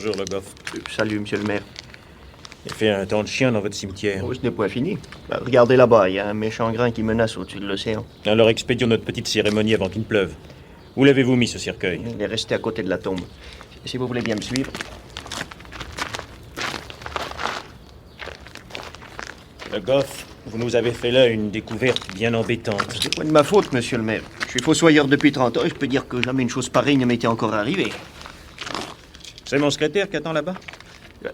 Bonjour, Le Goff. Salut, monsieur le maire. Il fait un temps de chien dans votre cimetière. Oh, ce n'est pas fini. Ben, regardez là-bas, il y a un méchant grain qui menace au-dessus de l'océan. Alors expédions notre petite cérémonie avant qu'il ne pleuve. Où l'avez-vous mis, ce cercueil? Il est resté à côté de la tombe. Si vous voulez bien me suivre. Le Goff, vous nous avez fait là une découverte bien embêtante. C'est pas de ma faute, monsieur le maire. Je suis fossoyeur depuis 30 ans et je peux dire que jamais une chose pareille ne m'était encore arrivée. C'est mon secrétaire qui attend là-bas?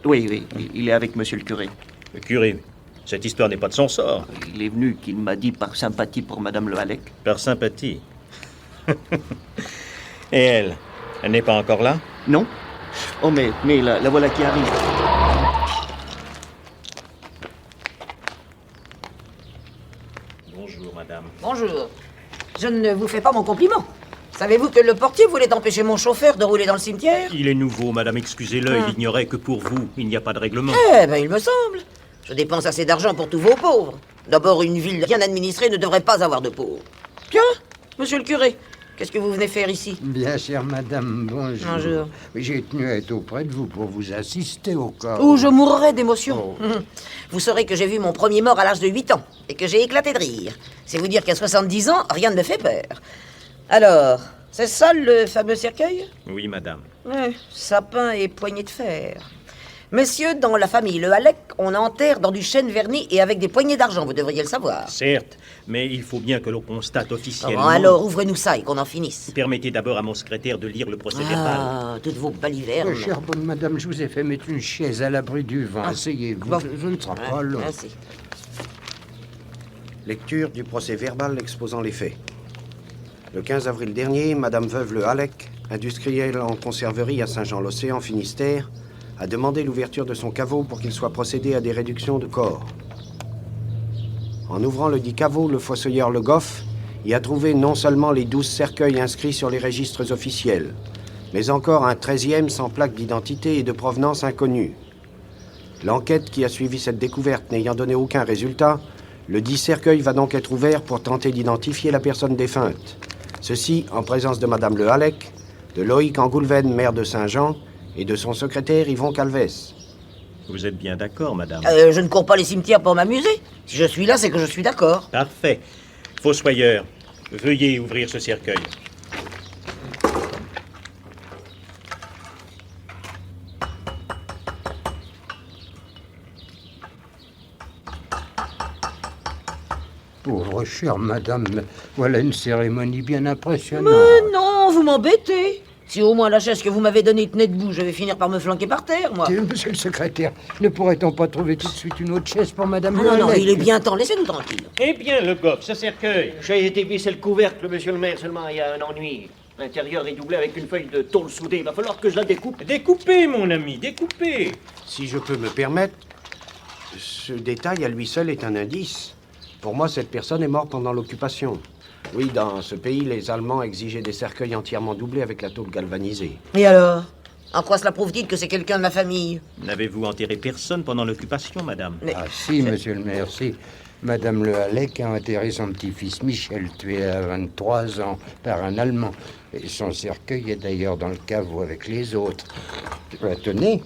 Oui, il est avec monsieur le curé. Le curé. Cette histoire n'est pas de son sort. Il est venu, qu'il m'a dit, par sympathie pour madame Le Hallec. Par sympathie. Et elle? Elle n'est pas encore là? Non? Oh, mais la voilà qui arrive. Bonjour, madame. Bonjour. Je ne vous fais pas mon compliment. Savez-vous que le portier voulait empêcher mon chauffeur de rouler dans le cimetière? Il est nouveau, madame, excusez-le. Il ignorait que pour vous, il n'y a pas de règlement. Eh ben, il me semble. Je dépense assez d'argent pour tous vos pauvres. D'abord, une ville bien administrée ne devrait pas avoir de pauvres. Tiens, monsieur le curé, qu'est-ce que vous venez faire ici? Bien, chère madame, bonjour. Bonjour. J'ai tenu à être auprès de vous pour vous assister au cas Ou je mourrais d'émotion. Oh. Vous saurez que j'ai vu mon premier mort à l'âge de 8 ans et que j'ai éclaté de rire. C'est vous dire qu'à 70 ans, rien ne me fait peur. Alors, c'est ça le fameux cercueil? Oui, madame. Ouais, sapin et poignée de fer. Messieurs, dans la famille Le Hallec, on enterre dans du chêne verni et avec des poignées d'argent, vous devriez le savoir. Certes, mais il faut bien que l'on constate officiellement... Bon, alors, ouvrez-nous ça et qu'on en finisse. Permettez d'abord à mon secrétaire de lire le procès-verbal. Ah, toutes vos balivernes. Chère bonne madame, je vous ai fait mettre une chaise à l'abri du vent. Asseyez-vous, bon. je ne serai pas long. Merci. Lecture du procès-verbal exposant les faits. Le 15 avril dernier, Madame Veuve Le Hallec, industrielle en conserverie à Saint-Jean-l'Océan, Finistère, a demandé l'ouverture de son caveau pour qu'il soit procédé à des réductions de corps. En ouvrant le dit caveau, le fossoyeur Le Goff y a trouvé non seulement les 12 cercueils inscrits sur les registres officiels, mais encore un 13e sans plaque d'identité et de provenance inconnue. L'enquête qui a suivi cette découverte n'ayant donné aucun résultat, le dit cercueil va donc être ouvert pour tenter d'identifier la personne défunte. Ceci en présence de Madame Le Hallec, de Loïc Angoulven, maire de Saint-Jean, et de son secrétaire Yvon Calvès. Vous êtes bien d'accord, madame? Je ne cours pas les cimetières pour m'amuser. Si je suis là, c'est que je suis d'accord. Parfait. Fossoyeur, veuillez ouvrir ce cercueil. Pauvre chère madame, voilà une cérémonie bien impressionnante. Mais non, vous m'embêtez. Si au moins la chaise que vous m'avez donnée tenait debout, je vais finir par me flanquer par terre, moi. Monsieur le secrétaire, ne pourrait-on pas trouver tout de suite une autre chaise pour madame Ah Le non, Hallec? il est bien temps, laissez-nous tranquille. Eh bien, Le Goff, ce cercueil. J'ai été vissé le couvercle, monsieur le maire, seulement il y a un ennui. L'intérieur est doublé avec une feuille de tôle soudée. Il va falloir que je la découpe. Découpez, mon ami, découpez. Si je peux me permettre, ce détail à lui seul est un indice. Pour moi, cette personne est morte pendant l'occupation. Oui, dans ce pays, les Allemands exigeaient des cercueils entièrement doublés avec la tôle galvanisée. Et alors? En quoi cela prouve-t-il que c'est quelqu'un de ma famille? N'avez-vous enterré personne pendant l'occupation, madame? Mais- Ah si, monsieur le maire, si. Madame Le Hallec a enterré son petit-fils Michel, tué à 23 ans par un Allemand. Et son cercueil est d'ailleurs dans le caveau avec les autres. Tenez,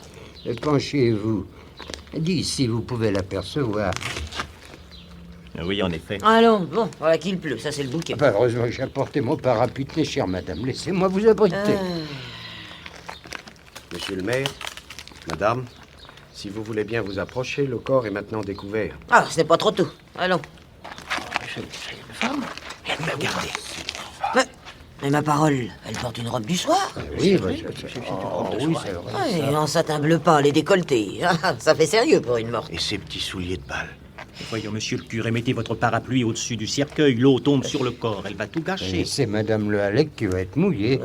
penchez-vous. D'ici, vous pouvez l'apercevoir. Oui, en effet. Allons, bon, voilà qu'il pleut, ça c'est le bouquet. Enfin, heureusement que j'ai apporté mon parapluie, tenez, chère madame. Laissez-moi vous abriter. Monsieur le maire, madame, si vous voulez bien vous approcher, le corps est maintenant découvert. Ah, ce n'est pas trop tôt. Allons. C'est une femme. Mais ma parole, elle porte une robe du soir. Oui, oui, c'est vrai. Ah, et en satin bleu pâle et décolleté. Ah, ça fait sérieux pour une morte. Et ces petits souliers de balle. Voyons, monsieur le curé, mettez votre parapluie au-dessus du cercueil. L'eau tombe sur le corps, elle va tout gâcher. Et c'est madame Le Hallec qui va être mouillée.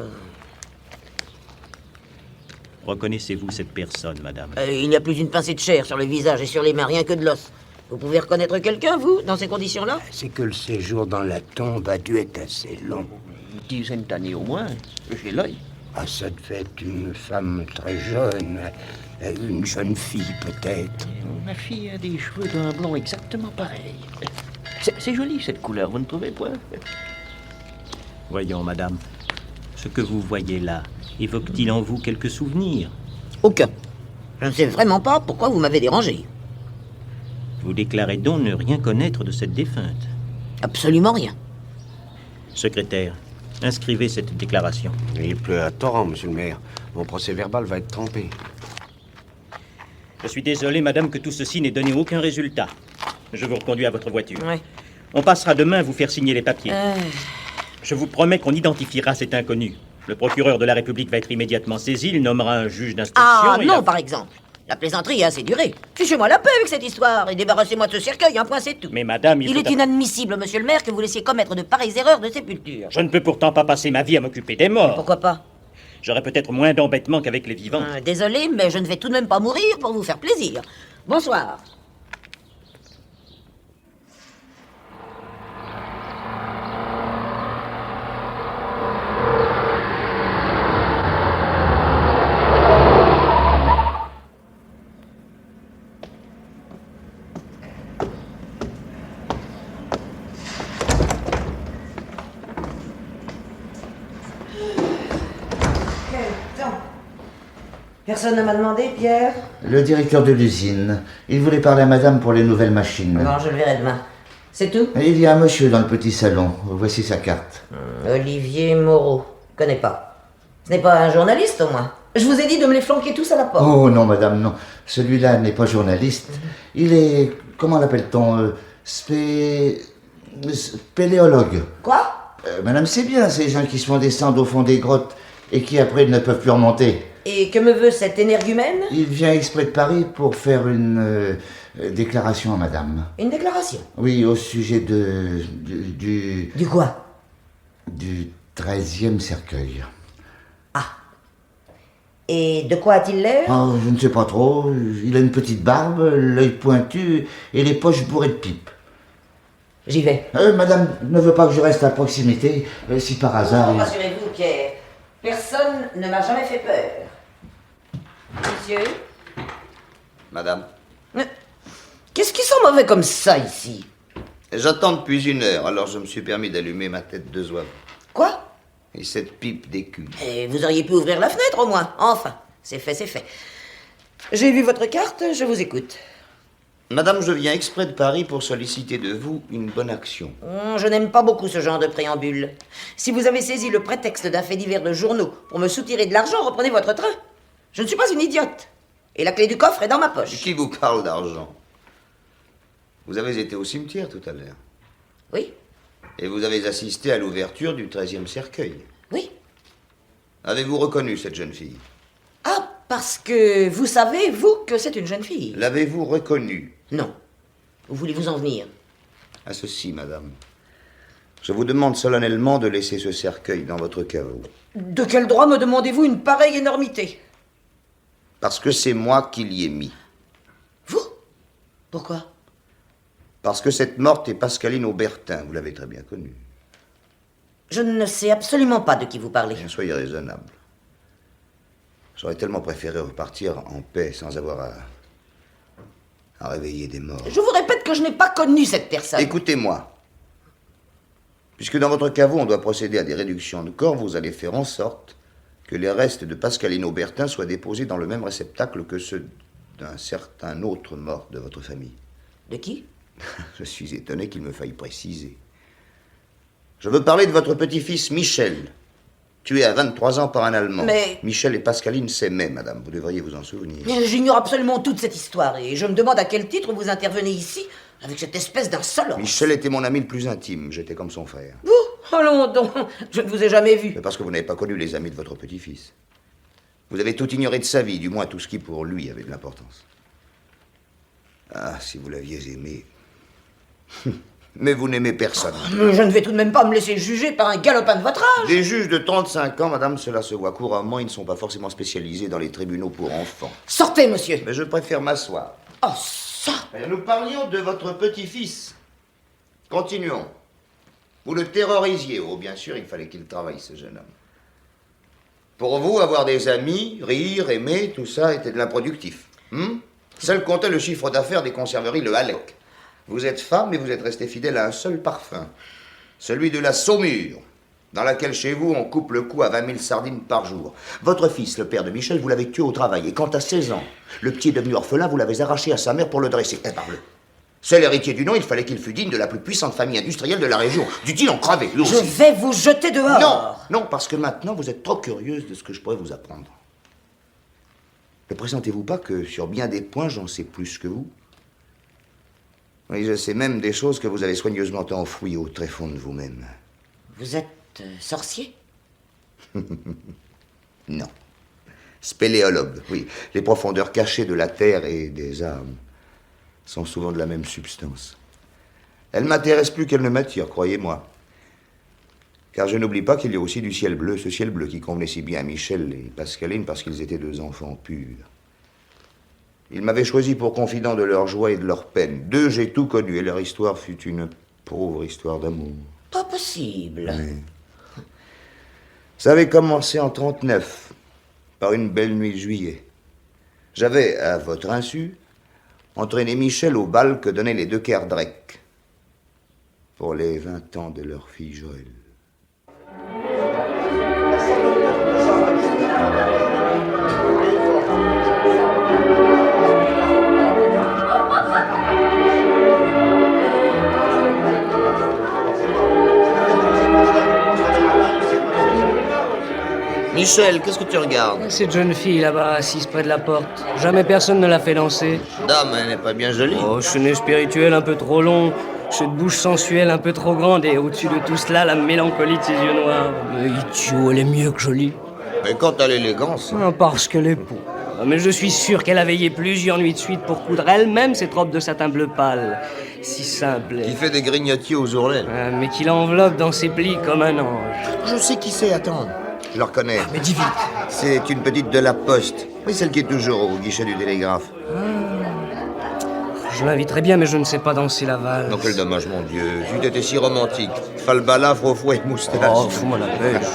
Reconnaissez-vous cette personne, madame? Il n'y a plus une pincée de chair sur le visage et sur les mains, rien que de l'os. Vous pouvez reconnaître quelqu'un, vous, dans ces conditions-là? C'est que le séjour dans la tombe a dû être assez long. Une dizaine d'années au moins. J'ai l'œil. Ah, ça devait être une femme très jeune. Une jeune fille, peut-être. Ma fille a des cheveux d'un blond exactement pareil. C'est joli, cette couleur, vous ne trouvez pas? Voyons, madame, ce que vous voyez là, évoque-t-il en vous quelques souvenirs? Aucun. Je ne sais vraiment pas pourquoi vous m'avez dérangé. Vous déclarez donc ne rien connaître de cette défunte. Absolument rien. Secrétaire, inscrivez cette déclaration. Il pleut à torrent, monsieur le maire. Mon procès-verbal va être trempé. Je suis désolé, madame, que tout ceci n'ait donné aucun résultat. Je vous reconduis à votre voiture. Ouais. On passera demain vous faire signer les papiers. Je vous promets qu'on identifiera cet inconnu. Le procureur de la République va être immédiatement saisi, il nommera un juge d'instruction... Ah et non, la- par exemple. La plaisanterie a assez duré. Fichez-moi la paix avec cette histoire et débarrassez-moi de ce cercueil, un point c'est tout. Mais madame, Il est inadmissible, monsieur le maire, que vous laissiez commettre de pareilles erreurs de sépulture. Je ne peux pourtant pas passer ma vie à m'occuper des morts. Pourquoi pas? J'aurai peut-être moins d'embêtements qu'avec les vivants. Désolé, mais je ne vais tout de même pas mourir pour vous faire plaisir. Bonsoir. Personne ne m'a demandé, Pierre? Le directeur de l'usine. Il voulait parler à madame pour les nouvelles machines. Non, je le verrai demain. C'est tout? Il y a un monsieur dans le petit salon. Voici sa carte. Olivier Moreau. Connais pas. Ce n'est pas un journaliste, au moins. Je vous ai dit de me les flanquer tous à la porte. Oh non, madame, non. Celui-là n'est pas journaliste. Il est... Comment l'appelle-t-on spéléologue. Quoi? Madame, c'est bien ces gens qui se font descendre au fond des grottes et qui après ne peuvent plus remonter. Et que me veut cet énergumène? Il vient exprès de Paris pour faire une déclaration à madame. Une déclaration. Oui, au sujet du Du quoi? 13e cercueil. Et de quoi a-t-il l'air? Oh, je ne sais pas trop. Il a une petite barbe, l'œil pointu et les poches bourrées de pipes. J'y vais. Madame ne veut pas que je reste à proximité. Si par hasard... Rassurez-vous, Pierre. Personne ne m'a jamais fait peur. Monsieur? Madame, Qu'est-ce qui sent mauvais comme ça, ici? j'attends depuis 1 heure, alors je me suis permis d'allumer ma tête de zouave. Quoi? Et cette pipe d'écu. Et vous auriez pu ouvrir la fenêtre, au moins. Enfin, c'est fait, c'est fait. J'ai vu votre carte, je vous écoute. Madame, je viens exprès de Paris pour solliciter de vous une bonne action. Je n'aime pas beaucoup ce genre de préambule. Si vous avez saisi le prétexte d'un fait divers de journaux pour me soutirer de l'argent, reprenez votre train. Je ne suis pas une idiote. Et la clé du coffre est dans ma poche. Qui vous parle d'argent? Vous avez été au cimetière tout à l'heure. Oui, Et vous avez assisté à l'ouverture du 13e cercueil. oui. Avez-vous reconnu cette jeune fille? Ah, parce que vous savez, vous, que c'est une jeune fille. L'avez-vous reconnue? Non. Où voulez-vous en venir? À ceci, madame. Je vous demande solennellement de laisser ce cercueil dans votre caveau. De quel droit me demandez-vous une pareille énormité? Parce que c'est moi qui l'y ai mis. Vous? Pourquoi? Parce que cette morte est Pascaline Aubertin, vous l'avez très bien connue. Je ne sais absolument pas de qui vous parlez. Bien, soyez raisonnable. J'aurais tellement préféré repartir en paix sans avoir à réveiller des morts. Je vous répète que je n'ai pas connu cette personne. Écoutez-moi. Puisque dans votre caveau, on doit procéder à des réductions de corps, vous allez faire en sorte que les restes de Pascaline Aubertin soient déposés dans le même réceptacle que ceux d'un certain autre mort de votre famille. De qui? Je suis étonné qu'il me faille préciser. Je veux parler de votre petit-fils Michel, tué à 23 ans par un Allemand. Mais- Michel et Pascaline s'aimaient, madame, vous devriez vous en souvenir. Bien, j'ignore absolument toute cette histoire et je me demande à quel titre vous intervenez ici avec cette espèce d'insolence. Michel était mon ami le plus intime, j'étais comme son frère. Vous? Allons donc, je ne vous ai jamais vu. Mais parce que vous n'avez pas connu les amis de votre petit-fils. Vous avez tout ignoré de sa vie, du moins tout ce qui pour lui avait de l'importance. Ah, si vous l'aviez aimé. Mais vous n'aimez personne. Je ne vais tout de même pas me laisser juger par un galopin de votre âge. Des juges de 35 ans, madame, cela se voit couramment, ils ne sont pas forcément spécialisés dans les tribunaux pour enfants. Sortez, monsieur. Mais je préfère m'asseoir. Oh, ça. Nous parlions de votre petit-fils. Continuons. Vous le terrorisiez. Oh, bien sûr, il fallait qu'il travaille, ce jeune homme. Pour vous, avoir des amis, rire, aimer, tout ça était de l'improductif. Seul comptait le chiffre d'affaires des conserveries Le Halec. Vous êtes femme et vous êtes resté fidèle à un seul parfum. Celui de la Saumure. dans laquelle chez vous on coupe le cou à 20 000 sardines par jour. Votre fils, le père de Michel, vous l'avez tué au travail. Et quand à 16 ans, le petit est devenu orphelin, vous l'avez arraché à sa mère pour le dresser. Eh, parle. C'est l'héritier du nom, il fallait qu'il fût digne de la plus puissante famille industrielle de la région. Dût-il en crever, lui aussi? Je vais vous jeter dehors. Non, parce que maintenant vous êtes trop curieuse de ce que je pourrais vous apprendre. Ne pressentez-vous pas que sur bien des points j'en sais plus que vous? Oui, je sais même des choses que vous avez soigneusement enfouies au tréfonds de vous-même. Vous êtes sorcier? Non. Spéléologue, oui. Les profondeurs cachées de la terre et des âmes sont souvent de la même substance. Elle m'intéresse plus qu'elle ne m'attire, croyez-moi. Car je n'oublie pas qu'il y a aussi du ciel bleu, ce ciel bleu qui convenait si bien à Michel et Pascaline parce qu'ils étaient deux enfants purs. Ils m'avaient choisi pour confident de leur joie et de leur peine. D'eux, j'ai tout connu et leur histoire fut une pauvre histoire d'amour. Pas possible. Oui. Ça avait commencé en 39, par une belle nuit de juillet. J'avais, à votre insu, entraîné Michel au bal que donnaient les deux Kerdrek pour les 20 ans de leur fille Joël. Michel, qu'est-ce que tu regardes? Cette jeune fille là-bas, assise près de la porte. Jamais personne ne l'a fait danser. Dame, elle n'est pas bien jolie. Oh, ce nez spirituel un peu trop long, cette bouche sensuelle un peu trop grande, et au-dessus de tout cela, la mélancolie de ses yeux noirs. Mais idiot, elle est mieux que jolie. Mais quant à l'élégance... Ah, parce qu'elle est pauvre. Mais je suis sûr qu'elle a veillé plusieurs nuits de suite pour coudre elle-même cette robe de satin bleu pâle. Si simple. Qui fait des grignotiers aux ourlets. Mais qui l'enveloppe dans ses plis comme un ange. Je sais qui c'est, attends. Je le reconnais. Mais dis vite. C'est une petite de la Poste. Oui, celle qui est toujours au guichet du télégraphe. Je l'inviterais bien, mais je ne sais pas danser la valse. Non, quel dommage, mon Dieu. Tu étais si romantique. Falbala, froufou et moustache. Oh, fous-moi la pêche.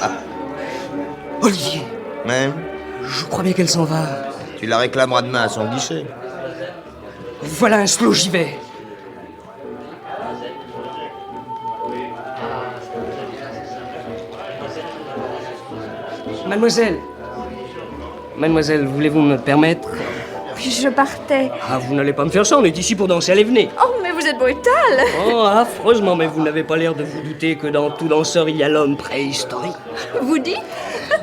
Olivier. Mais Je crois bien qu'elle s'en va. tu la réclameras demain à son guichet. Voilà un slow, j'y vais. Mademoiselle, voulez-vous me permettre? Je partais. Ah, vous n'allez pas me faire ça, on est ici pour danser, allez, venez. Oh, mais vous êtes brutal. Oh, affreusement, mais vous n'avez pas l'air de vous douter que dans tout danseur, il y a l'homme préhistorique. Vous dites?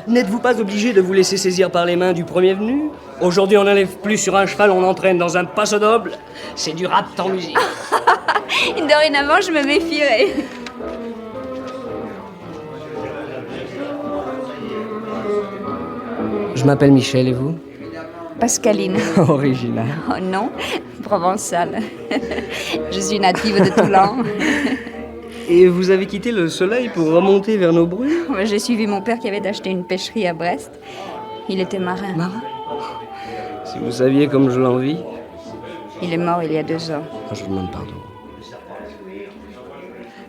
N'êtes-vous pas obligé de vous laisser saisir par les mains du premier venu? Aujourd'hui, on n'enlève plus sur un cheval, on entraîne dans un passo doble. C'est du rap en musique. Dorénavant, je me méfierai. Je m'appelle Michel, et vous? Pascaline. Original. Oh non, provençale. Je suis native de Toulon. Et vous avez quitté le soleil pour remonter vers nos bruits? J'ai suivi mon père qui avait acheté une pêcherie à Brest. Il était marin. Marin? Si vous saviez comme je l'envie. Il est mort il y a 2 ans. Je vous demande pardon.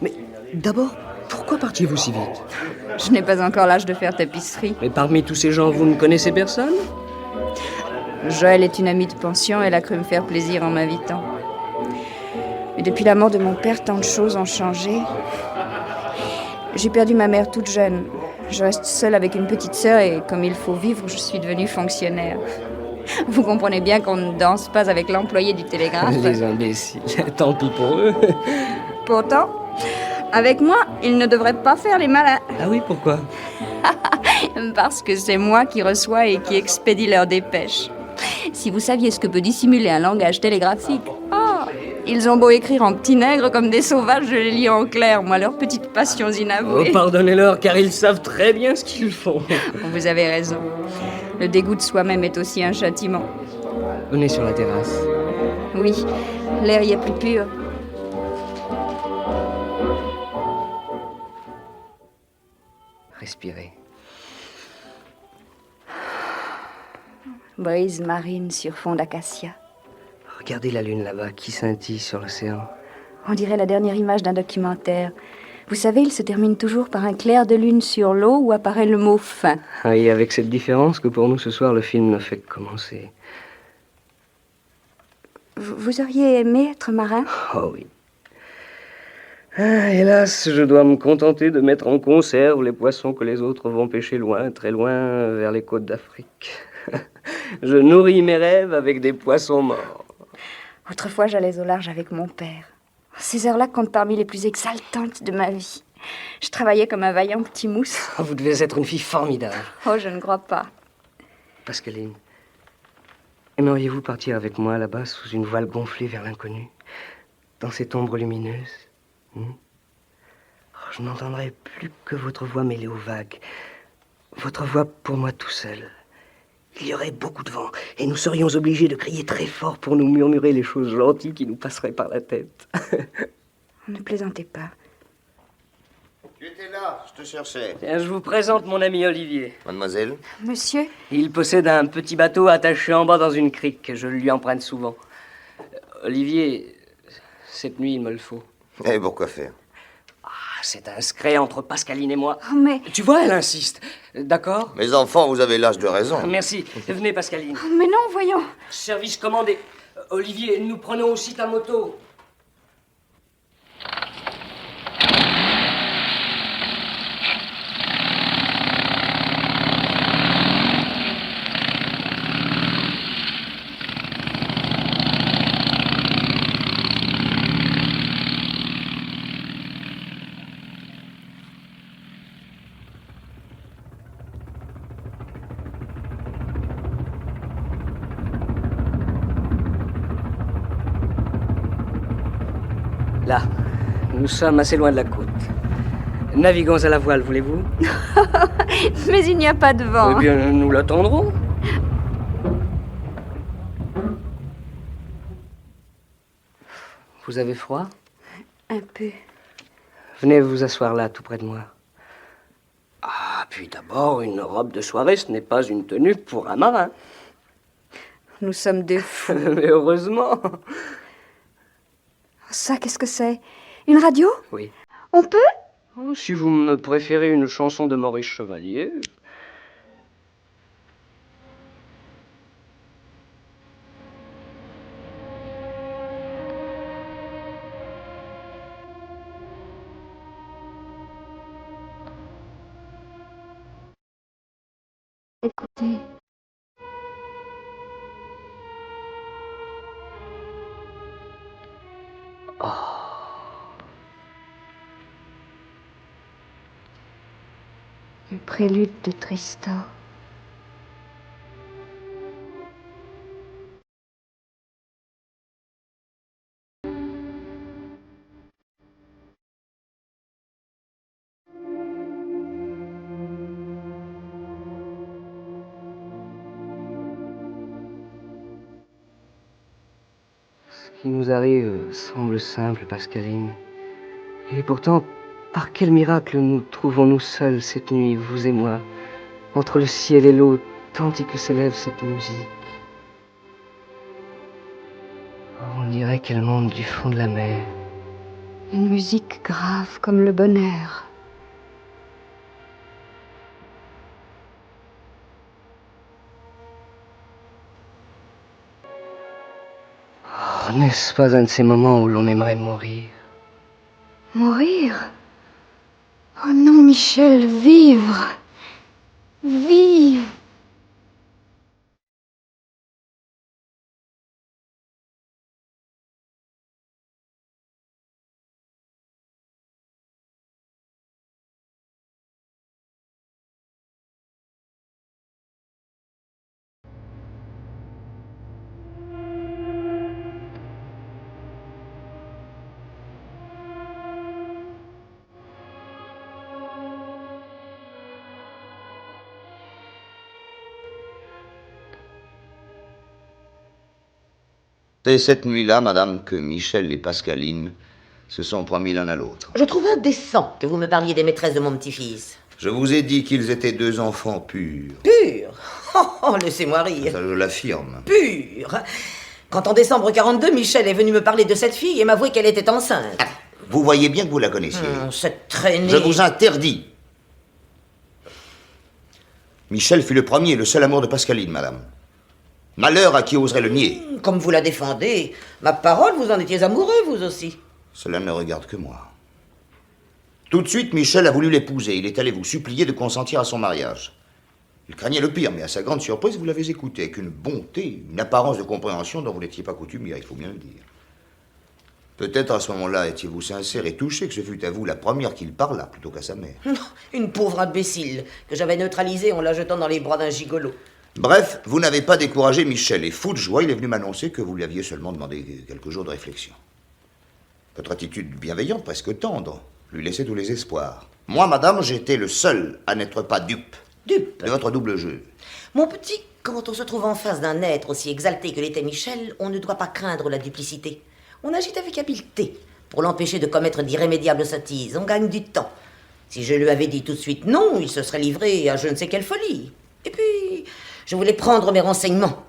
Mais d'abord, pourquoi partiez-vous si vite? Je n'ai pas encore l'âge de faire tapisserie. Mais parmi tous ces gens, vous ne connaissez personne? Joël est une amie de pension, elle a cru me faire plaisir en m'invitant. Mais depuis la mort de mon père, tant de choses ont changé. J'ai perdu ma mère toute jeune. Je reste seule avec une petite sœur et comme il faut vivre, je suis devenue fonctionnaire. Vous comprenez bien qu'on ne danse pas avec l'employé du télégraphe. Les imbéciles, tant pis pour eux. Pourtant, avec moi, ils ne devraient pas faire les malins. Ah oui, pourquoi? Parce que c'est moi qui reçois et qui expédie leurs dépêches. Si vous saviez ce que peut dissimuler un langage télégraphique, ils ont beau écrire en petit nègre comme des sauvages, je les lis en clair, moi, leurs petites passions inavouées. Oh, pardonnez-leur, car ils savent très bien ce qu'ils font. Vous avez raison. Le dégoût de soi-même est aussi un châtiment. Venez sur la terrasse. Oui, l'air y est plus pur. Respirez. Brise marine sur fond d'acacia. Regardez la lune là-bas qui scintille sur l'océan. On dirait la dernière image d'un documentaire. Vous savez, il se termine toujours par un clair de lune sur l'eau où apparaît le mot « fin ». Ah, et avec cette différence que pour nous ce soir, le film ne fait que commencer. Vous auriez aimé être marin? Oh oui. Ah, hélas, je dois me contenter de mettre en conserve les poissons que les autres vont pêcher loin, très loin, vers les côtes d'Afrique. Je nourris mes rêves avec des poissons morts. Autrefois, j'allais au large avec mon père. Ces heures-là comptent parmi les plus exaltantes de ma vie. Je travaillais comme un vaillant petit mousse. Oh, vous devez être une fille formidable. Oh, je ne crois pas. Pascaline, aimeriez-vous partir avec moi là-bas sous une voile gonflée vers l'inconnu, dans cette ombre lumineuse? Oh, je n'entendrai plus que votre voix mêlée aux vagues. Votre voix pour moi tout seul. Il y aurait beaucoup de vent, et nous serions obligés de crier très fort pour nous murmurer les choses gentilles qui nous passeraient par la tête. Ne plaisantez pas. Tu étais là, je te cherchais. Tiens, je vous présente mon ami Olivier. Mademoiselle? Monsieur, Il possède un petit bateau attaché en bas dans une crique. Je le lui emprunte souvent. Olivier, cette nuit, il me le faut. Et pourquoi faire? C'est un secret entre Pascaline et moi. oh, mais... Tu vois, elle insiste. D'accord? Mes enfants, vous avez l'âge de raison. Merci. Venez, Pascaline. oh, mais non, voyons. Service commandé. Olivier, nous prenons aussi ta moto. Là, nous sommes assez loin de la côte. Naviguons à la voile, voulez-vous? Mais il n'y a pas de vent. Eh bien, nous l'attendrons. Vous avez froid? Un peu. Venez vous asseoir là, tout près de moi. Ah, puis d'abord, une robe de soirée, ce n'est pas une tenue pour un marin. Nous sommes deux fous. Mais heureusement. Ça, qu'est-ce que c'est? Une radio? Oui. On peut? Oh, si vous me préférez une chanson de Maurice Chevalier. Écoutez. Le prélude de Tristan. Ce qui nous arrive semble simple, Pascaline. Et pourtant, par quel miracle nous trouvons-nous seuls cette nuit, vous et moi, entre le ciel et l'eau, tandis que s'élève cette musique? On dirait qu'elle monte du fond de la mer. Une musique grave comme le bonheur. Oh, n'est-ce pas un de ces moments où l'on aimerait mourir? Mourir? Oh non, Michel, vivre. Vivre. C'est cette nuit-là, madame, que Michel et Pascaline se sont promis l'un à l'autre. Je trouve indécent que vous me parliez des maîtresses de mon petit-fils. Je vous ai dit qu'ils étaient deux enfants purs. Pur? Oh, laissez-moi rire. Ça, je l'affirme. Pur? Quand en décembre 42, Michel est venu me parler de cette fille et m'avouer qu'elle était enceinte. Vous voyez bien que vous la connaissiez. Cette traînée... Je vous interdis. Michel fut le premier et le seul amour de Pascaline, madame. Malheur à qui oserait le nier. Comme vous la défendez, ma parole, vous en étiez amoureux, vous aussi. Cela ne regarde que moi. Tout de suite, Michel a voulu l'épouser. Il est allé vous supplier de consentir à son mariage. Il craignait le pire, mais à sa grande surprise, vous l'avez écouté avec une bonté, une apparence de compréhension dont vous n'étiez pas coutumière, il faut bien le dire. Peut-être à ce moment-là étiez-vous sincère et touché que ce fût à vous la première qu'il parla plutôt qu'à sa mère. Non, une pauvre imbécile que j'avais neutralisée en la jetant dans les bras d'un gigolo. Bref, vous n'avez pas découragé Michel, et fou de joie, il est venu m'annoncer que vous lui aviez seulement demandé quelques jours de réflexion. Votre attitude bienveillante, presque tendre, lui laissait tous les espoirs. Moi, madame, j'étais le seul à n'être pas dupe. Dupe? De votre double jeu. Mon petit, quand on se trouve en face d'un être aussi exalté que l'était Michel, on ne doit pas craindre la duplicité. On agit avec habileté pour l'empêcher de commettre d'irrémédiables sottises. On gagne du temps. Si je lui avais dit tout de suite non, il se serait livré à je ne sais quelle folie. Et puis, je voulais prendre mes renseignements.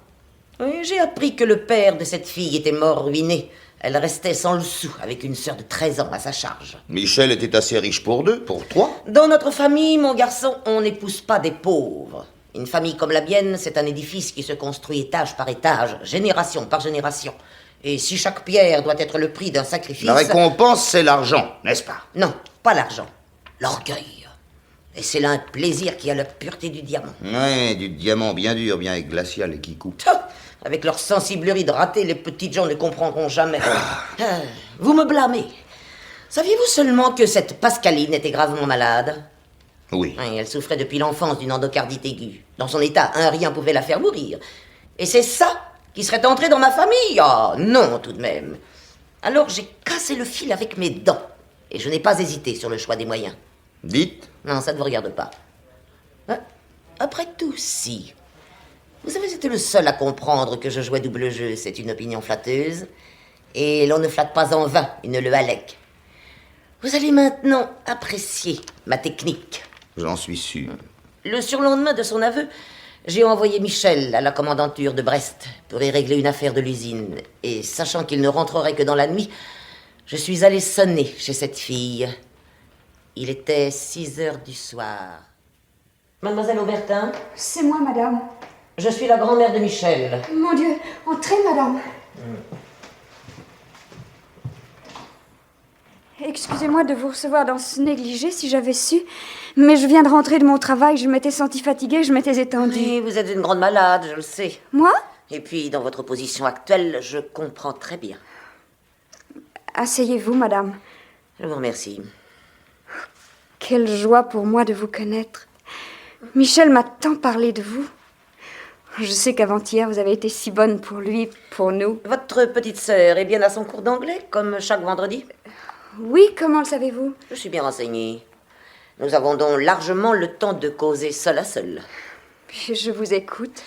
Et j'ai appris que le père de cette fille était mort ruiné. Elle restait sans le sou, avec une sœur de 13 ans à sa charge. Michel était assez riche pour 2, pour 3. Dans notre famille, mon garçon, on n'épouse pas des pauvres. Une famille comme la mienne, c'est un édifice qui se construit étage par étage, génération par génération. Et si chaque pierre doit être le prix d'un sacrifice... La récompense, c'est l'argent, n'est-ce pas? Non, pas l'argent. L'orgueil. Et c'est là un plaisir qui a la pureté du diamant. Oui, du diamant bien dur, bien glacial et qui coupe. Avec leur sensiblerie de raté, les petites gens ne comprendront jamais. Vous me blâmez. Saviez-vous seulement que cette Pascaline était gravement malade? Oui. Elle souffrait depuis l'enfance d'une endocardite aiguë. Dans son état, un rien pouvait la faire mourir. Et c'est ça qui serait entré dans ma famille? Ah, non, tout de même. Alors j'ai cassé le fil avec mes dents. Et je n'ai pas hésité sur le choix des moyens. Dites? Non, ça ne vous regarde pas. Après tout, si. Vous avez été le seul à comprendre que je jouais double jeu. C'est une opinion flatteuse. Et l'on ne flatte pas en vain une Le Hallec. Vous allez maintenant apprécier ma technique. J'en suis sûr. Le surlendemain de son aveu, j'ai envoyé Michel à la commandanture de Brest pour y régler une affaire de l'usine. Et sachant qu'il ne rentrerait que dans la nuit, je suis allé sonner chez cette fille. Il était 6 heures du soir. Mademoiselle Aubertin? C'est moi, madame. Je suis la grand-mère de Michel. Mon Dieu, entrez, madame. Excusez-moi de vous recevoir dans ce négligé si j'avais su, mais je viens de rentrer de mon travail, je m'étais sentie fatiguée, je m'étais étendue. Oui, vous êtes une grande malade, je le sais. Moi? Et puis, dans votre position actuelle, je comprends très bien. Asseyez-vous, madame. Je vous remercie. Quelle joie pour moi de vous connaître. Michel m'a tant parlé de vous. Je sais qu'avant-hier, vous avez été si bonne pour lui, pour nous. Votre petite sœur est bien à son cours d'anglais, comme chaque vendredi? Oui, comment le savez-vous? Je suis bien renseignée. Nous avons donc largement le temps de causer seul à seul. Je vous écoute.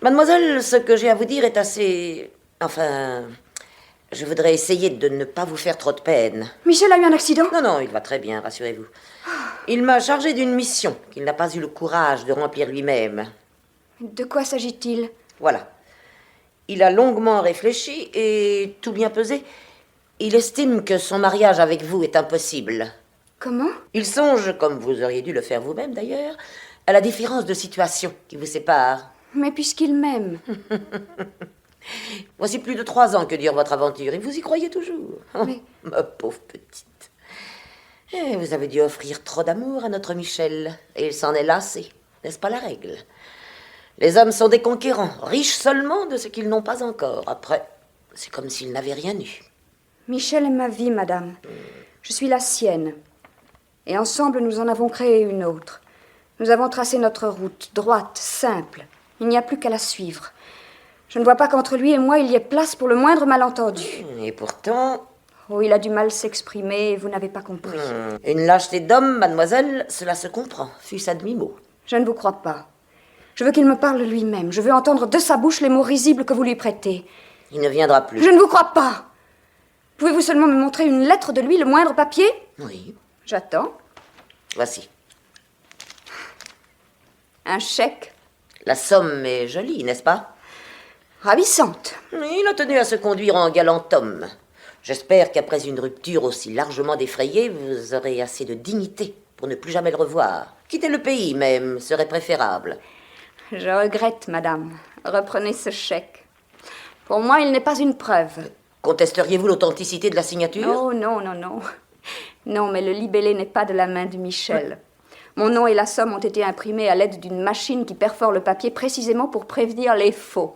Mademoiselle, ce que j'ai à vous dire est assez... Enfin, je voudrais essayer de ne pas vous faire trop de peine. Michel a eu un accident? Non, il va très bien, rassurez-vous. Il m'a chargé d'une mission qu'il n'a pas eu le courage de remplir lui-même. De quoi s'agit-il? Voilà. Il a longuement réfléchi et, tout bien pesé, il estime que son mariage avec vous est impossible. Comment? Il songe, comme vous auriez dû le faire vous-même d'ailleurs, à la différence de situation qui vous sépare. Mais puisqu'il m'aime. Voici plus de 3 ans que dure votre aventure et vous y croyez toujours. Mais... Ma pauvre petite. Et vous avez dû offrir trop d'amour à notre Michel et il s'en est lassé. N'est-ce pas la règle? Les hommes sont des conquérants, riches seulement de ce qu'ils n'ont pas encore. Après, c'est comme s'ils n'avaient rien eu. Michel est ma vie, madame. Je suis la sienne. Et ensemble, nous en avons créé une autre. Nous avons tracé notre route, droite, simple. Il n'y a plus qu'à la suivre. Je ne vois pas qu'entre lui et moi, il y ait place pour le moindre malentendu. Et pourtant... Oh, il a du mal s'exprimer et vous n'avez pas compris. Une lâcheté d'homme, mademoiselle, cela se comprend, fût-ce à demi-mot. Je ne vous crois pas. Je veux qu'il me parle lui-même. Je veux entendre de sa bouche les mots risibles que vous lui prêtez. Il ne viendra plus. Je ne vous crois pas. Pouvez-vous seulement me montrer une lettre de lui, le moindre papier? Oui. J'attends. Voici. Un chèque. La somme est jolie, n'est-ce pas? Ravissante. Il a tenu à se conduire en galant homme. J'espère qu'après une rupture aussi largement défrayée, vous aurez assez de dignité pour ne plus jamais le revoir. Quitter le pays, même, serait préférable. Je regrette, madame. Reprenez ce chèque. Pour moi, il n'est pas une preuve. Contesteriez-vous l'authenticité de la signature? Oh, non, non, non. Non, mais le libellé n'est pas de la main de Michel. Mon nom et la somme ont été imprimés à l'aide d'une machine qui perfore le papier précisément pour prévenir les faux.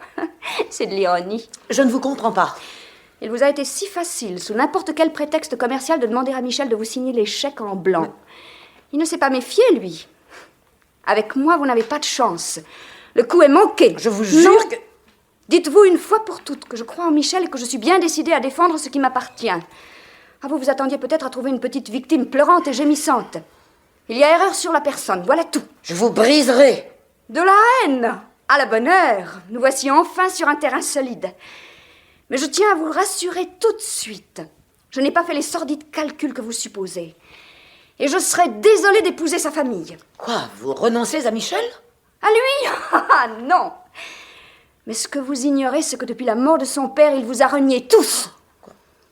C'est de l'ironie. Je ne vous comprends pas. Il vous a été si facile, sous n'importe quel prétexte commercial, de demander à Michel de vous signer les chèques en blanc. Il ne s'est pas méfié, lui. Avec moi, vous n'avez pas de chance. Le coup est manqué. Je vous jure que... Dites-vous une fois pour toutes que je crois en Michel et que je suis bien décidée à défendre ce qui m'appartient. Ah, vous vous attendiez peut-être à trouver une petite victime pleurante et gémissante. Il y a erreur sur la personne, voilà tout. Je vous briserai. De la haine. À la bonne heure. Nous voici enfin sur un terrain solide. Mais je tiens à vous rassurer tout de suite. Je n'ai pas fait les sordides calculs que vous supposez. Et je serais désolée d'épouser sa famille. Quoi, vous renoncez à Michel? À lui? Ah non. Mais ce que vous ignorez, c'est que depuis la mort de son père, il vous a reniés tous.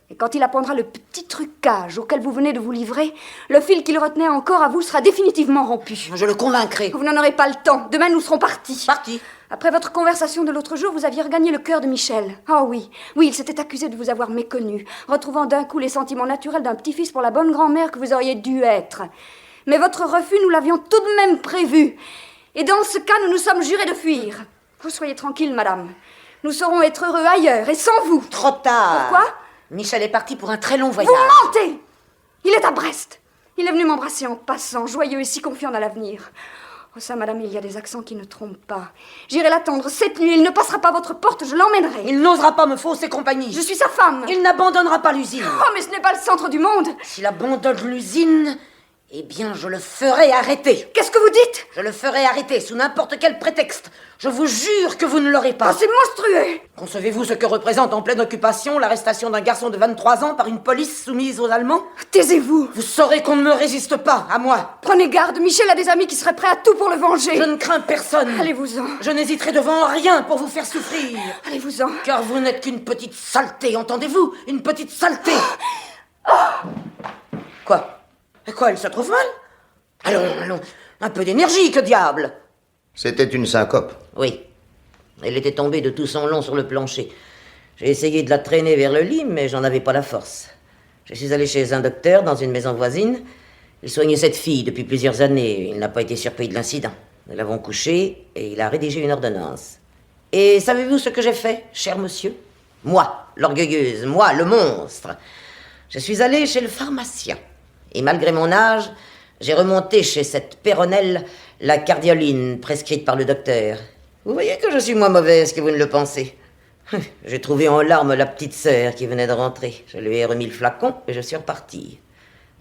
Et quand il apprendra le petit trucage auquel vous venez de vous livrer, le fil qu'il retenait encore à vous sera définitivement rompu. Je le convaincrai. Vous n'en aurez pas le temps. Demain, nous serons partis. Partis? Après votre conversation de l'autre jour, vous aviez regagné le cœur de Michel. Ah oui, il s'était accusé de vous avoir méconnu, retrouvant d'un coup les sentiments naturels d'un petit-fils pour la bonne grand-mère que vous auriez dû être. Mais votre refus, nous l'avions tout de même prévu. Et dans ce cas, nous nous sommes jurés de fuir. Vous soyez tranquille, madame. Nous saurons être heureux ailleurs et sans vous. Trop tard. Pourquoi? Michel est parti pour un très long voyage. Vous mentez! Il est à Brest. Il est venu m'embrasser en passant, joyeux et si confiant dans l'avenir. Oh ça, madame, il y a des accents qui ne trompent pas. J'irai l'attendre cette nuit. Il ne passera pas votre porte, je l'emmènerai. Il n'osera pas me fausser compagnie. Je suis sa femme. Il n'abandonnera pas l'usine. Oh, mais ce n'est pas le centre du monde. S'il abandonne l'usine, eh bien, je le ferai arrêter. Qu'est-ce que vous dites? Je le ferai arrêter sous n'importe quel prétexte. Je vous jure que vous ne l'aurez pas. Oh, c'est monstrueux. Concevez-vous ce que représente en pleine occupation l'arrestation d'un garçon de 23 ans par une police soumise aux Allemands? Taisez-vous. Vous saurez qu'on ne me résiste pas, à moi. Prenez garde, Michel a des amis qui seraient prêts à tout pour le venger. Je ne crains personne. Allez-vous-en. Je n'hésiterai devant rien pour vous faire souffrir. Allez-vous-en. Car vous n'êtes qu'une petite saleté, entendez-vous? Une petite saleté. Quoi? Elle se trouve mal? Allons, un peu d'énergie, que diable! C'était une syncope. Oui. Elle était tombée de tout son long sur le plancher. J'ai essayé de la traîner vers le lit, mais j'en avais pas la force. Je suis allé chez un docteur dans une maison voisine. Il soignait cette fille depuis plusieurs années. Il n'a pas été surpris de l'incident. Nous l'avons couchée et il a rédigé une ordonnance. Et savez-vous ce que j'ai fait, cher monsieur? Moi, l'orgueilleuse, moi, le monstre. Je suis allé chez le pharmacien. Et malgré mon âge, j'ai remonté chez cette péronnelle la cardioline prescrite par le docteur. Vous voyez que je suis moins mauvaise que vous ne le pensez. J'ai trouvé en larmes la petite sœur qui venait de rentrer. Je lui ai remis le flacon et je suis reparti.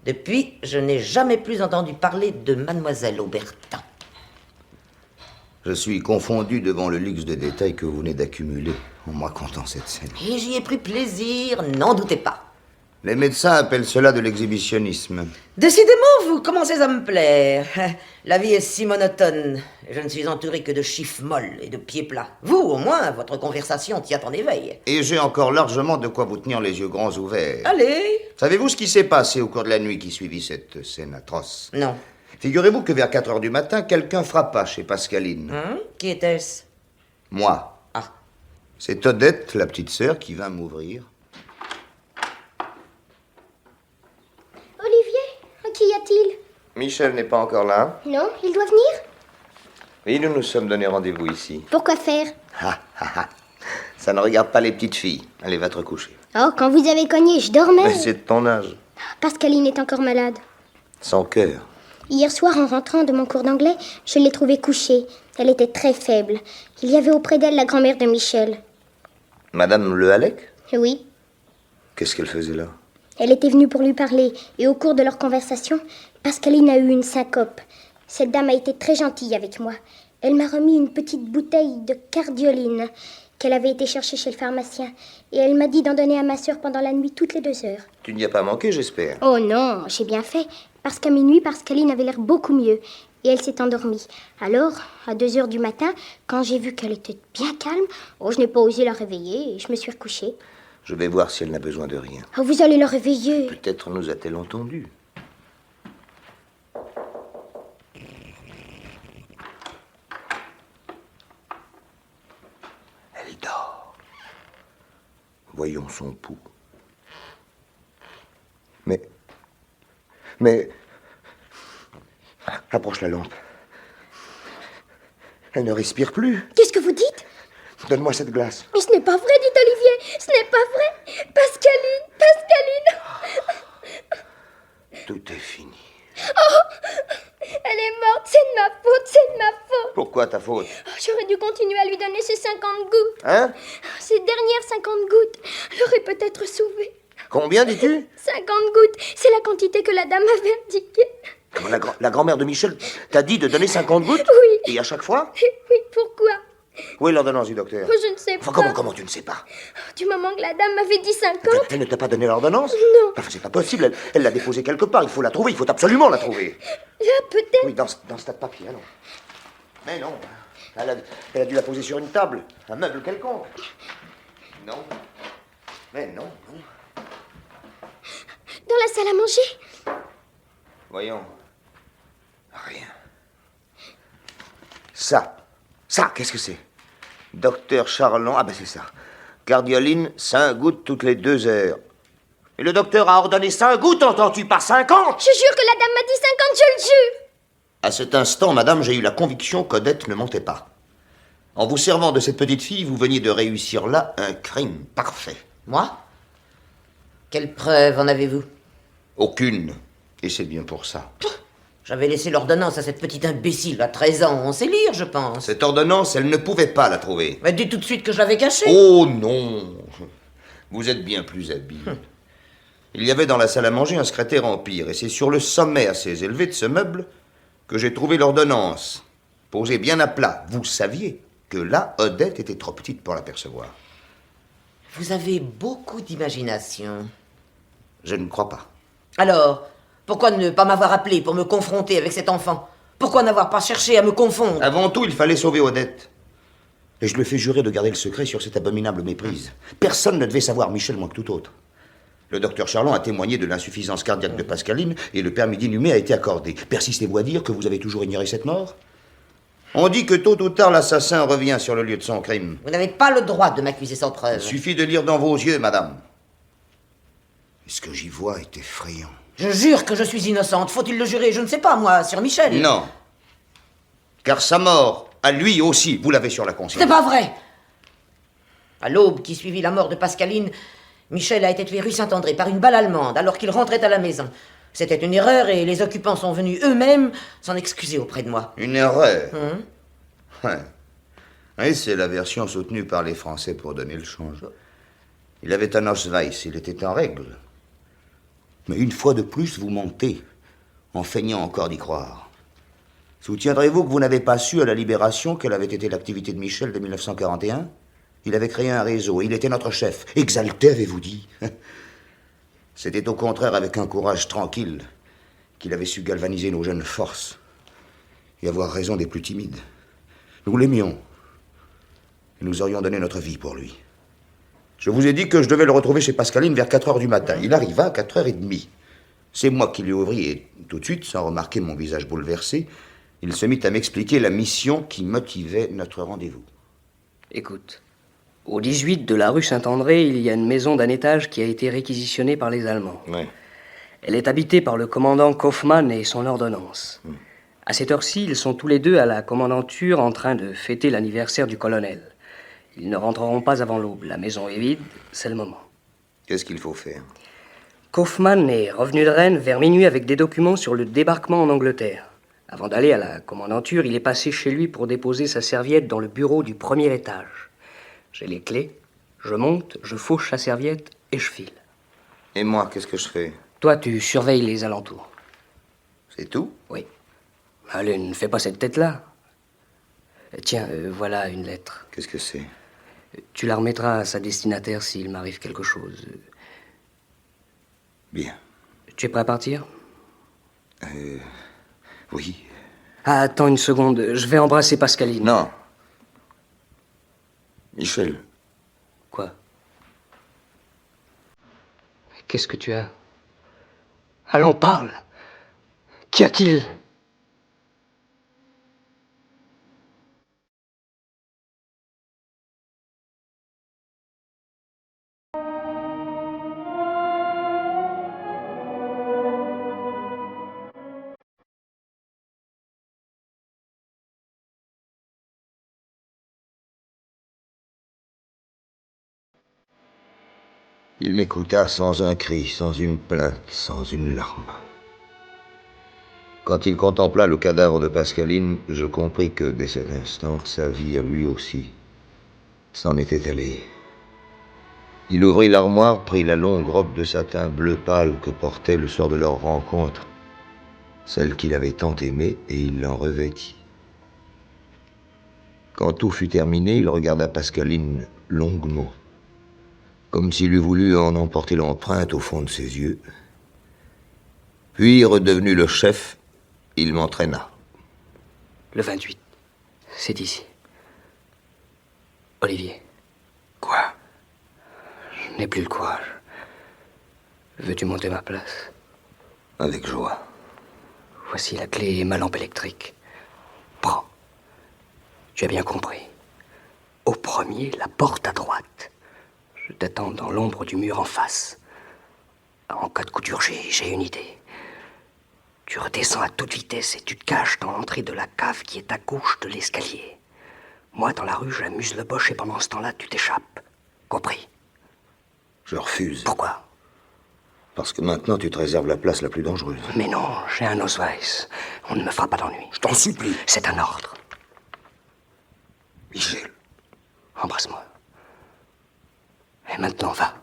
Depuis, je n'ai jamais plus entendu parler de Mademoiselle Aubertin. Je suis confondu devant le luxe de détails que vous venez d'accumuler en me racontant cette scène. Et j'y ai pris plaisir, n'en doutez pas. Les médecins appellent cela de l'exhibitionnisme. Décidément, vous commencez à me plaire. La vie est si monotone. Je ne suis entouré que de chiffres molles et de pieds plats. Vous, au moins, votre conversation tient en éveil. Et j'ai encore largement de quoi vous tenir les yeux grands ouverts. Allez. Savez-vous ce qui s'est passé au cours de la nuit qui suivit cette scène atroce? Non. Figurez-vous que vers 4 heures du matin, quelqu'un frappa chez Pascaline. Qui était-ce? Moi. Ah. C'est Odette, la petite sœur, qui vint m'ouvrir. Olivier, qu'y a-t-il? Michel n'est pas encore là. Non, il doit venir? Oui, nous nous sommes donné rendez-vous ici. Pourquoi faire? Ça ne regarde pas les petites filles. Allez, va te recoucher. Oh, quand vous avez cogné, je dormais. Mais c'est de ton âge. Pascaline est encore malade. Sans cœur. Hier soir, en rentrant de mon cours d'anglais, je l'ai trouvée couchée. Elle était très faible. Il y avait auprès d'elle la grand-mère de Michel. Madame Le Hallec? Oui. Qu'est-ce qu'elle faisait là? Elle était venue pour lui parler, et au cours de leur conversation, Pascaline a eu une syncope. Cette dame a été très gentille avec moi. Elle m'a remis une petite bouteille de cardioline qu'elle avait été chercher chez le pharmacien, et elle m'a dit d'en donner à ma sœur pendant la nuit toutes les 2 heures. Tu n'y as pas manqué, j'espère. Oh non, j'ai bien fait, parce qu'à minuit, Pascaline avait l'air beaucoup mieux, et elle s'est endormie. Alors, à 2 heures du matin, quand j'ai vu qu'elle était bien calme, je n'ai pas osé la réveiller, et je me suis recouchée. Je vais voir si elle n'a besoin de rien. Oh, vous allez la réveiller. Peut-être nous a-t-elle entendu. Elle dort. Voyons son pouls. Mais Mais... Approche la lampe. Elle ne respire plus. Qu'est-ce que vous dites? Donne-moi cette glace. Mais ce n'est pas vrai, dit Olivier. Ce n'est pas vrai. Pascaline, Pascaline. Tout est fini. Oh, elle est morte. C'est de ma faute, c'est de ma faute. Pourquoi ta faute? Oh, j'aurais dû continuer à lui donner ces 50 gouttes. Hein? Ces dernières 50 gouttes l'auraient peut-être sauvée. Combien, dis-tu? 50 gouttes. C'est la quantité que la dame avait indiquée. La grand-mère de Michel t'a dit de donner 50 gouttes? Oui. Et à chaque fois? Oui, pourquoi? Où est l'ordonnance du docteur? Oh, je ne sais Enfin, pas. comment tu ne sais pas? Du moment que la dame m'avait dit 50... Elle ne t'a pas donné l'ordonnance? Non. Enfin, c'est pas possible, elle l'a déposée quelque part, il faut la trouver, il faut absolument la trouver. Là, peut-être... Oui, dans ce tas de papier, non. Mais non, elle a dû la poser sur une table, un meuble quelconque. Non. Mais non, non. Dans la salle à manger. Voyons. Rien. Ça, qu'est-ce que c'est? Docteur Charlon, ah ben c'est ça. Cardioline, 5 gouttes toutes les 2 heures. Et le docteur a ordonné 5 gouttes, entends-tu, pas 50? Je jure que la dame m'a dit 50, je le jure. À cet instant, madame, j'ai eu la conviction qu'Odette ne mentait pas. En vous servant de cette petite fille, vous veniez de réussir là un crime parfait. Moi? Quelle preuve en avez-vous? Aucune. Et c'est bien pour ça. J'avais laissé l'ordonnance à cette petite imbécile à 13 ans. On sait lire, je pense. Cette ordonnance, elle ne pouvait pas la trouver. Mais dis tout de suite que je l'avais cachée. Oh non! Vous êtes bien plus habile. Il y avait dans la salle à manger un secrétaire empire, et c'est sur le sommet assez élevé de ce meuble que j'ai trouvé l'ordonnance. Posée bien à plat. Vous saviez que là, Odette était trop petite pour l'apercevoir. Vous avez beaucoup d'imagination. Je ne crois pas. Alors, pourquoi ne pas m'avoir appelé pour me confronter avec cet enfant? Pourquoi n'avoir pas cherché à me confondre? Avant tout, il fallait sauver Odette. Et je lui ai fait jurer de garder le secret sur cette abominable méprise. Personne ne devait savoir Michel moins que tout autre. Le docteur Charlon a témoigné de l'insuffisance cardiaque de Pascaline et le permis d'inhumer a été accordé. Persistez-vous à dire que vous avez toujours ignoré cette mort? On dit que tôt ou tard, l'assassin revient sur le lieu de son crime. Vous n'avez pas le droit de m'accuser sans Il preuve. suffit de lire dans vos yeux, madame. Et ce que j'y vois est effrayant. Je jure que je suis innocente. Faut-il le jurer? Je ne sais pas, moi, sur Michel. Non. Car sa mort, à lui aussi, vous l'avez sur la conscience. C'est pas vrai! À l'aube qui suivit la mort de Pascaline, Michel a été tué rue Saint-André par une balle allemande alors qu'il rentrait à la maison. C'était une erreur et les occupants sont venus eux-mêmes s'en excuser auprès de moi. Une erreur? Ouais. Oui, c'est la version soutenue par les Français pour donner le change. Il avait un Ausweis, il était en règle. Mais une fois de plus, vous mentez, en feignant encore d'y croire. Soutiendrez-vous que vous n'avez pas su à la Libération quelle avait été l'activité de Michel de 1941? Il avait créé un réseau, il était notre chef. Exalté, avez-vous dit? C'était au contraire avec un courage tranquille qu'il avait su galvaniser nos jeunes forces et avoir raison des plus timides. Nous l'aimions et nous aurions donné notre vie pour lui. Je vous ai dit que je devais le retrouver chez Pascaline vers 4 heures du matin. Il arriva à 4h30. C'est moi qui lui ouvris et tout de suite, sans remarquer mon visage bouleversé, il se mit à m'expliquer la mission qui motivait notre rendez-vous. Écoute, au 18 de la rue Saint-André, il y a une maison d'un étage qui a été réquisitionnée par les Allemands. Ouais. Elle est habitée par le commandant Kaufmann et son ordonnance. À cette heure-ci, ils sont tous les deux à la commandanture en train de fêter l'anniversaire du colonel. Ils ne rentreront pas avant l'aube. La maison est vide, c'est le moment. Qu'est-ce qu'il faut faire? Kaufmann est revenu de Rennes vers minuit avec des documents sur le débarquement en Angleterre. Avant d'aller à la commandanture, il est passé chez lui pour déposer sa serviette dans le bureau du premier étage. J'ai les clés, je monte, je fauche sa serviette et je file. Et moi, qu'est-ce que je fais? Toi, tu surveilles les alentours. C'est tout? Oui. Allez, ne fais pas cette tête-là. Tiens, voilà une lettre. Qu'est-ce que c'est? Tu la remettras à sa destinataire s'il m'arrive quelque chose. Bien. Tu es prêt à partir? Oui. Ah, attends une seconde, je vais embrasser Pascaline. Non. Michel. Quoi? Qu'est-ce que tu as? Allons, parle. Qu'y a-t-il? Il m'écouta sans un cri, sans une plainte, sans une larme. Quand il contempla le cadavre de Pascaline, je compris que, dès cet instant, sa vie à lui aussi s'en était allée. Il ouvrit l'armoire, prit la longue robe de satin bleu pâle que portait le soir de leur rencontre, celle qu'il avait tant aimée, et il l'en revêtit. Quand tout fut terminé, il regarda Pascaline longuement, comme s'il eût voulu en emporter l'empreinte au fond de ses yeux. Puis, redevenu le chef, il m'entraîna. Le 28, c'est ici. Olivier. Quoi? Je n'ai plus le courage. Veux-tu monter ma place? Avec joie. Voici la clé et ma lampe électrique. Prends. Tu as bien compris. Au premier, la porte à droite. Je t'attends dans l'ombre du mur en face. En cas de coup d'urgence, j'ai une idée. Tu redescends à toute vitesse et tu te caches dans l'entrée de la cave qui est à gauche de l'escalier. Moi, dans la rue, j'amuse le boche et pendant ce temps-là, tu t'échappes. Compris? Je refuse. Pourquoi? Parce que maintenant, tu te réserves la place la plus dangereuse. Mais non, j'ai un Ausweis. On ne me fera pas d'ennui. Je t'en supplie. C'est un ordre. Michel. Embrasse-moi. Et maintenant, va.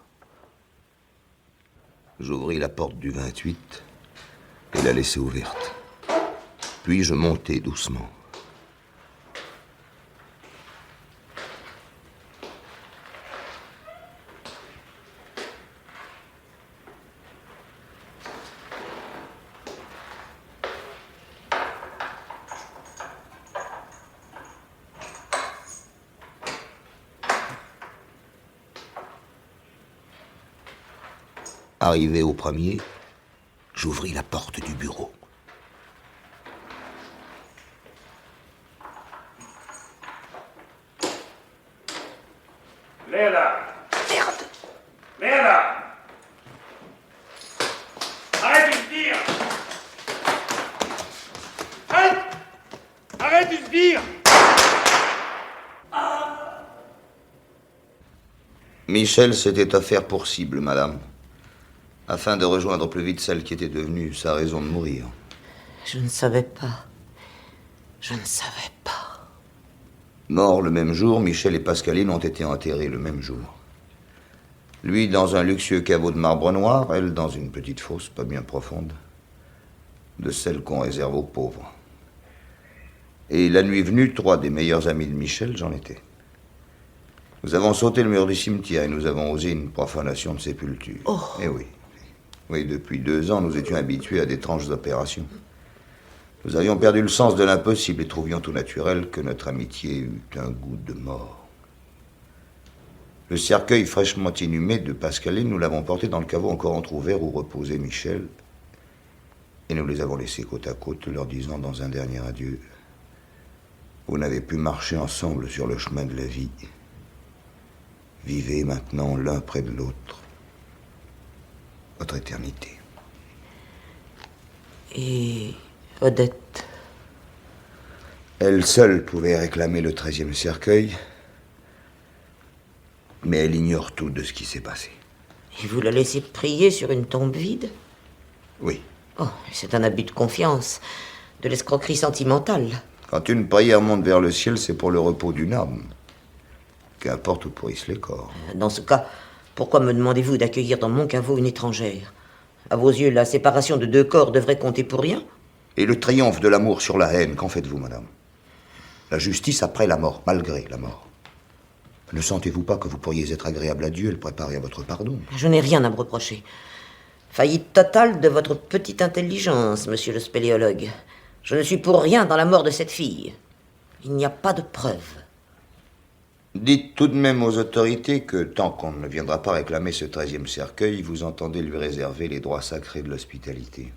J'ouvris la porte du 28 et la laissai ouverte. Puis je montai doucement. Arrivé au premier, j'ouvris la porte du bureau. Léla! Merde! Léla! Arrête de dire! Arrête! Arrête de dire! Michel s'était offert pour cible, madame, afin de rejoindre plus vite celle qui était devenue sa raison de mourir. Je ne savais pas. Je ne savais pas. Morts le même jour, Michel et Pascaline ont été enterrés le même jour. Lui dans un luxueux caveau de marbre noir, elle dans une petite fosse pas bien profonde, de celles qu'on réserve aux pauvres. Et la nuit venue, 3 des meilleurs amis de Michel, j'en étais. Nous avons sauté le mur du cimetière et nous avons osé une profanation de sépulture. Oh. Eh oui. Oui, depuis 2 ans, nous étions habitués à d'étranges opérations. Nous avions perdu le sens de l'impossible et trouvions tout naturel que notre amitié eût un goût de mort. Le cercueil fraîchement inhumé de Pascaline, nous l'avons porté dans le caveau encore entrouvert où reposait Michel, et nous les avons laissés côte à côte, leur disant dans un dernier adieu: vous n'avez pu marcher ensemble sur le chemin de la vie. Vivez maintenant l'un près de l'autre votre éternité. Et Odette? Elle seule pouvait réclamer le 13e cercueil, mais elle ignore tout de ce qui s'est passé. Et vous la laissez prier sur une tombe vide? Oui. Oh, c'est un abus de confiance, de l'escroquerie sentimentale. Quand une prière monte vers le ciel, c'est pour le repos d'une âme. Qu'importe où pourrissent les corps. Dans ce cas, pourquoi me demandez-vous d'accueillir dans mon caveau une étrangère? À vos yeux, la séparation de 2 corps devrait compter pour rien? Et le triomphe de l'amour sur la haine, qu'en faites-vous, madame? La justice après la mort, malgré la mort. Ne sentez-vous pas que vous pourriez être agréable à Dieu et le préparer à votre pardon? Je n'ai rien à me reprocher. Faillite totale de votre petite intelligence, monsieur le spéléologue. Je ne suis pour rien dans la mort de cette fille. Il n'y a pas de preuves. Dites tout de même aux autorités que, tant qu'on ne viendra pas réclamer ce 13e cercueil, vous entendez lui réserver les droits sacrés de l'hospitalité.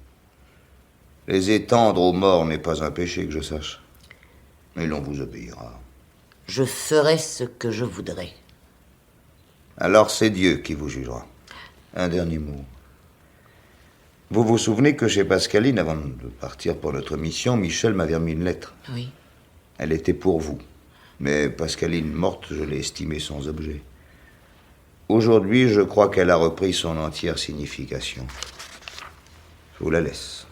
Les étendre aux morts n'est pas un péché que je sache. Mais l'on vous obéira. Je ferai ce que je voudrais. Alors c'est Dieu qui vous jugera. Un dernier mot. Vous vous souvenez que chez Pascaline, avant de partir pour notre mission, Michel m'avait remis une lettre. Oui. Elle était pour vous. Mais Pascaline morte, je l'ai estimée sans objet. Aujourd'hui, je crois qu'elle a repris son entière signification. Je vous la laisse.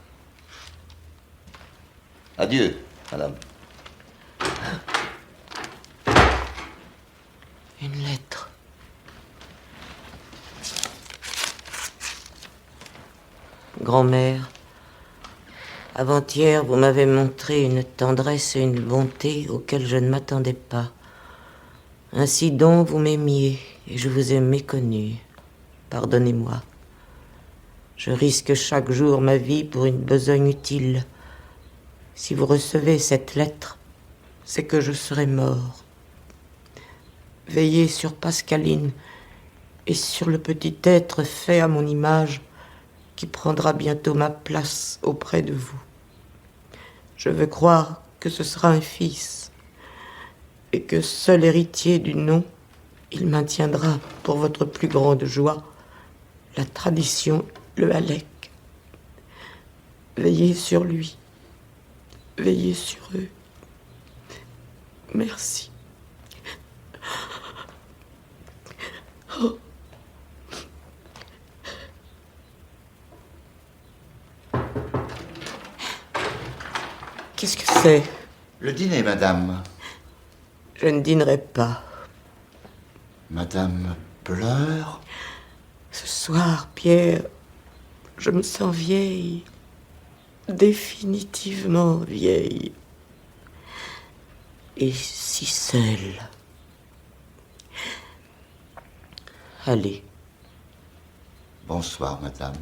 Adieu, madame. Une lettre. Grand-mère, avant-hier, vous m'avez montré une tendresse et une bonté auxquelles je ne m'attendais pas. Ainsi donc, vous m'aimiez, et je vous ai méconnu. Pardonnez-moi. Je risque chaque jour ma vie pour une besogne utile. Si vous recevez cette lettre, c'est que je serai mort. Veillez sur Pascaline et sur le petit être fait à mon image qui prendra bientôt ma place auprès de vous. Je veux croire que ce sera un fils et que seul héritier du nom, il maintiendra pour votre plus grande joie la tradition Le Hallec. Veillez sur lui, veillez sur eux. Merci. Oh. Qu'est-ce que c'est? Le dîner, madame. Je ne dînerai pas. Madame pleure? Ce soir, Pierre, je me sens vieille. Définitivement vieille. Et si seule. Allez. Bonsoir, madame.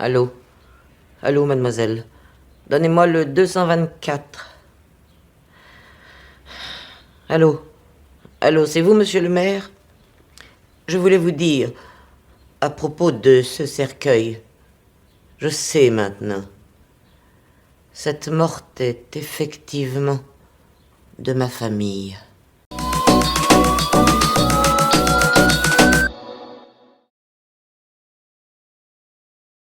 Allô? Allô, mademoiselle. Donnez-moi le 224. Allô? Allô, c'est vous, monsieur le maire? Je voulais vous dire, à propos de ce cercueil, je sais maintenant. Cette morte est effectivement de ma famille.